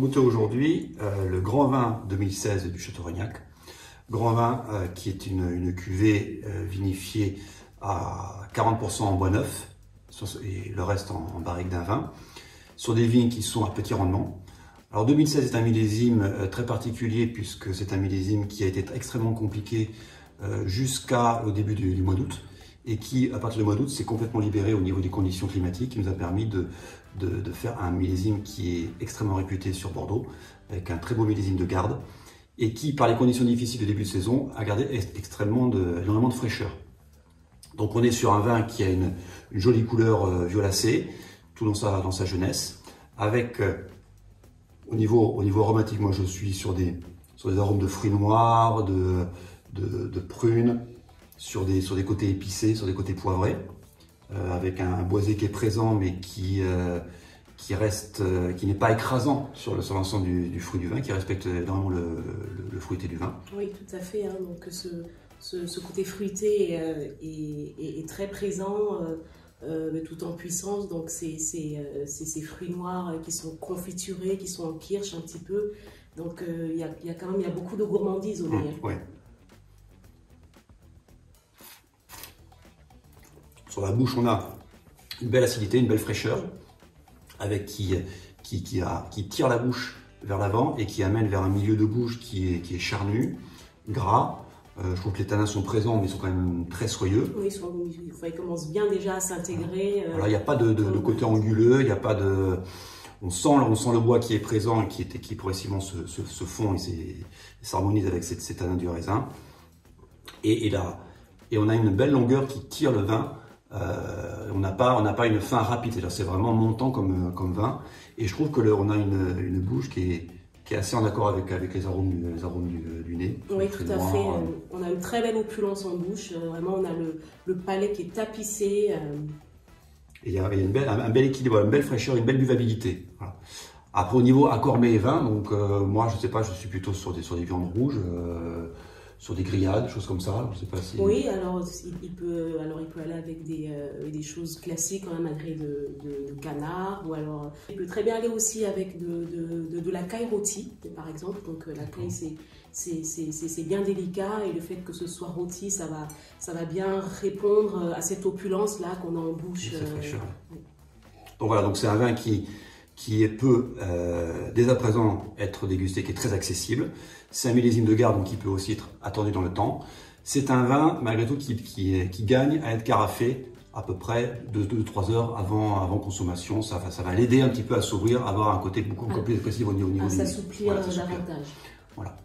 goûter aujourd'hui le Grand Vin 2016 du Château Reignac. Grand Vin qui est une cuvée vinifiée à 40% en bois neuf et le reste en barrique d'un vin, sur des vignes qui sont à petit rendement. Alors 2016 est un millésime très particulier puisque c'est un millésime qui a été extrêmement compliqué jusqu'au début du mois d'août et qui, à partir du mois d'août, s'est complètement libéré au niveau des conditions climatiques, qui nous a permis de faire un millésime qui est extrêmement réputé sur Bordeaux, avec un très beau millésime de garde, et qui, par les conditions difficiles de début de saison, a gardé énormément de fraîcheur. Donc on est sur un vin qui a une jolie couleur violacée, tout dans sa jeunesse, avec, au niveau aromatique, moi je suis sur des arômes de fruits noirs, de prunes, sur des côtés épicés, sur des côtés poivrés, avec un boisé qui est présent mais qui n'est pas écrasant sur l'ensemble du fruit du vin, qui respecte énormément le fruité du vin. Oui, tout à fait. Hein. Donc ce côté fruité est très présent, mais tout en puissance. Donc c'est ces fruits noirs qui sont confiturés, qui sont en kirsch un petit peu. Donc il y a beaucoup de gourmandise au nez. Ouais. Sur la bouche, on a une belle acidité, une belle fraîcheur, avec qui tire la bouche vers l'avant et qui amène vers un milieu de bouche qui est charnu, gras. Je trouve que les tanins sont présents, mais ils sont quand même très soyeux. Oui, ils commencent bien déjà à s'intégrer. Voilà, il n'y a pas de côté anguleux, il n'y a pas de... On sent le bois qui est présent et qui progressivement se fond et s'harmonise avec ces tanins du raisin. Et on a une belle longueur qui tire le vin. On n'a pas une fin rapide, c'est-à-dire c'est vraiment montant comme vin. Et je trouve que on a une bouche qui est assez en accord avec les arômes du nez. Oui, tout à fait. On a une très belle opulence en bouche. Vraiment, on a le palais qui est tapissé. Et il y a un bel équilibre, une belle fraîcheur, une belle buvabilité. Voilà. Après, au niveau accord mets et vin, donc moi, je sais pas, je suis plutôt sur des viandes rouges. Sur des grillades, choses comme ça, je sais pas si... Oui, alors il peut aller avec des choses classiques, un magret de canard, ou alors il peut très bien aller aussi avec de la caille rôtie, par exemple. Donc la caille, c'est bien délicat, et le fait que ce soit rôti, ça va bien répondre à cette opulence-là qu'on a en bouche. Donc voilà, donc c'est un vin qui peut dès à présent être dégusté, qui est très accessible. C'est un millésime de garde, donc qui peut aussi être attendu dans le temps. C'est un vin, malgré tout, qui gagne à être carafé à peu près 2-3 heures avant consommation. Ça va l'aider un petit peu à s'ouvrir, avoir un côté beaucoup plus expressif au niveau à s'assouplir davantage. Voilà.